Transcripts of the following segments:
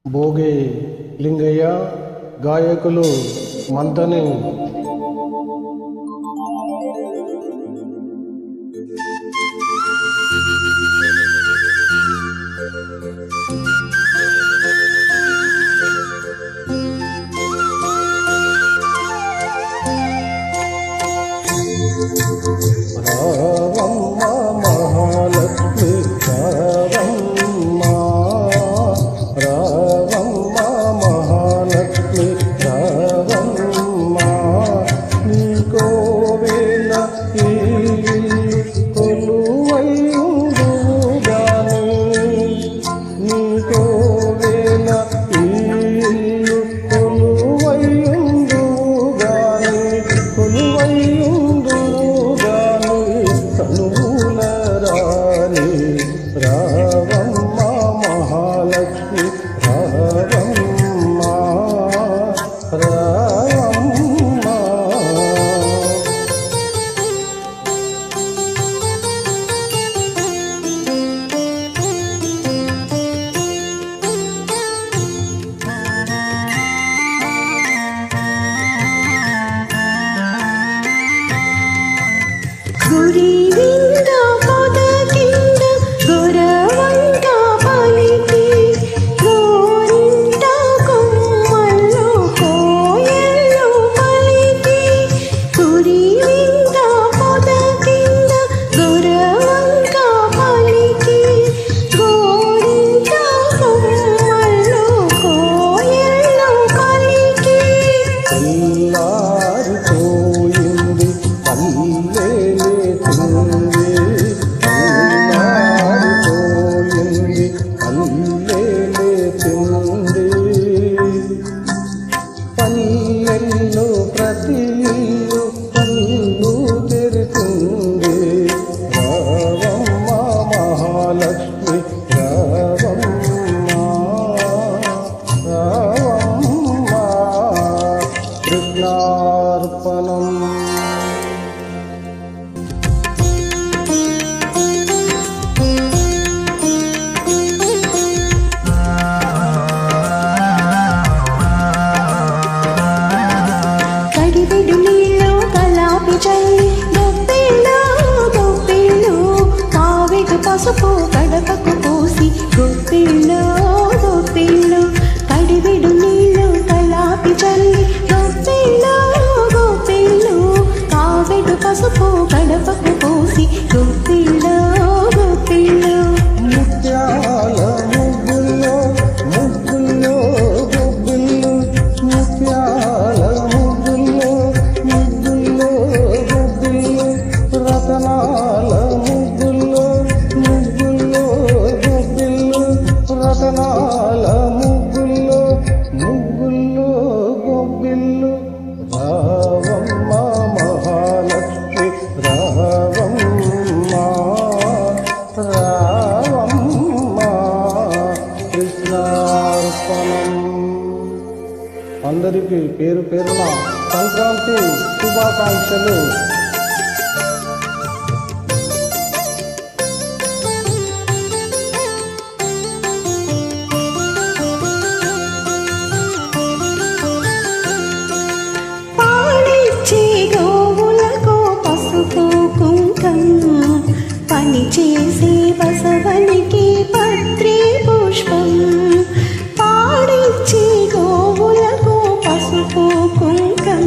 భోగి లింగయ్య, గాయకులు మంతని గడపకు పోసి గొప్పిళ్ళు గొప్పిళ్ళు కడివిడు నీళ్ళు కలాపి చల్లి గొప్పిళ్ళు గొప్పిళ్ళు కావిడు పసుపు గడపకు పోసి గొప్పిళ్ళు గొప్పిళ్ళు ముత్యాల ముగ్గుల్లో ముగ్గుల్లో గొబ్బిళ్ళు ముత్యాల ముగ్గుల్లో ముగ్గుల్లో గొబ్బిళ్ళు రతనాల ముగ్గుల్లో ముగ్గుల్లో గొబ్బిళ్ళు రతనాల ముగ్గుల్లో ముగ్గుల్లో గొబ్బిళ్ళు రావమ్మ మహాలక్ష్మి రావమ్మ రావమ్మ కృష్ణార్పణం. అందరికీ పేరు పేరున సంక్రాంతి శుభాకాంక్షలు. పని చేసే బసవనికి పత్రి పుష్పం పాడిచ్చే గోవులకు పసుపు కుంకం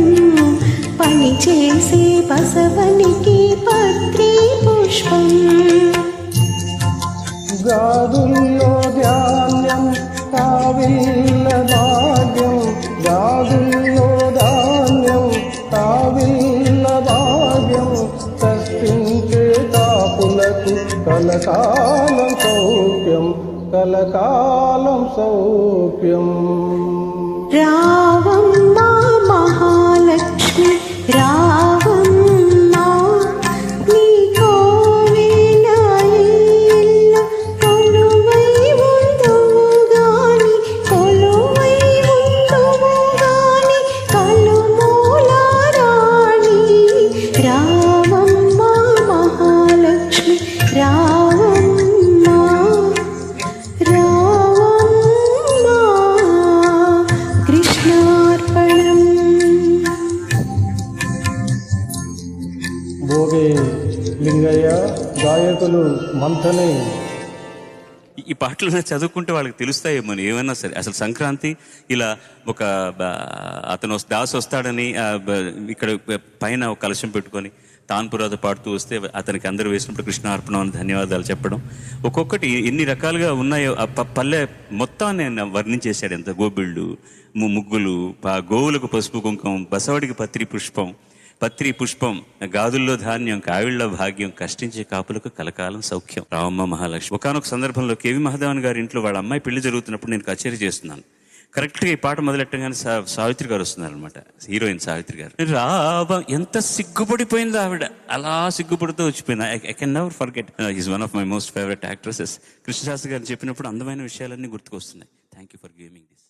పని చేసే బసవనికి పత్రి పుష్పం గాదుల్లో ధాన్యం కావిల్ల భాగ్యం గాదుల్లో ధాన్యం కావిల్ల భాగ్యం కష్టించే తాపులకు కలకాలం సౌఖ్యం కలకాలం సౌఖ్యం. రావమ్మ మహాలక్ష్మి రావమ్మ నీ కోవెల ఇల్ల కొలువై ఉందువు గాని కొలువై ఉందువు గాని కలుమూల రాణి రావమ్మ మహాలక్ష్మి రావమ్మ రావమ్మ మంతనే. ఈ పాటలు చదువుకుంటే వాళ్ళకి తెలుస్తాయేమో ఏమన్నా సరే. అసలు సంక్రాంతి ఇలా ఒక అతను దాసు వస్తాడని ఇక్కడ పైన ఒక కలశం పెట్టుకొని తాన్పురాత పాడుతూ వస్తే అతనికి అందరూ వేసినప్పుడు కృష్ణార్పణం అని ధన్యవాదాలు చెప్పడం, ఒక్కొక్కటి ఎన్ని రకాలుగా ఉన్నాయో పల్లె మొత్తాన్ని వర్ణించేశాడు. ఎంత గోబిళ్ళు, ముగ్గులు, గోవులకు పసుపు కుంకం, బసవడికి పత్రి పుష్పం, గాదుల్లో ధాన్యం, కావిళ్ళ భాగ్యం, కష్టించే కాపులకు కలకాలం సౌఖ్యం, రామమ్మ మహాలక్ష్మి. ఒకనొక సందర్భంలో కేవి మహాదేవన్ గారి ఇంట్లో వాళ్ళ అమ్మాయి పెళ్లి జరుగుతున్నప్పుడు నేను కచేరీ చేస్తున్నాను. కరెక్ట్గా ఈ పాట మొదలెట్టగానే సావిత్రి గారు వస్తున్నారనమాట, హీరోయిన్ సావిత్రి గారు. ఎంత సిగ్గుపడిపోయిందో ఆవిడ, అలా సిగ్గుపడుతూ వచ్చిపోయింది. I can never forget. Is one of my most favourite actresses. Krishnasastri garu చెప్పినప్పుడు అందమైన విషయాలన్నీ గుర్తుకొస్తున్నాయి. Thank you for giving this.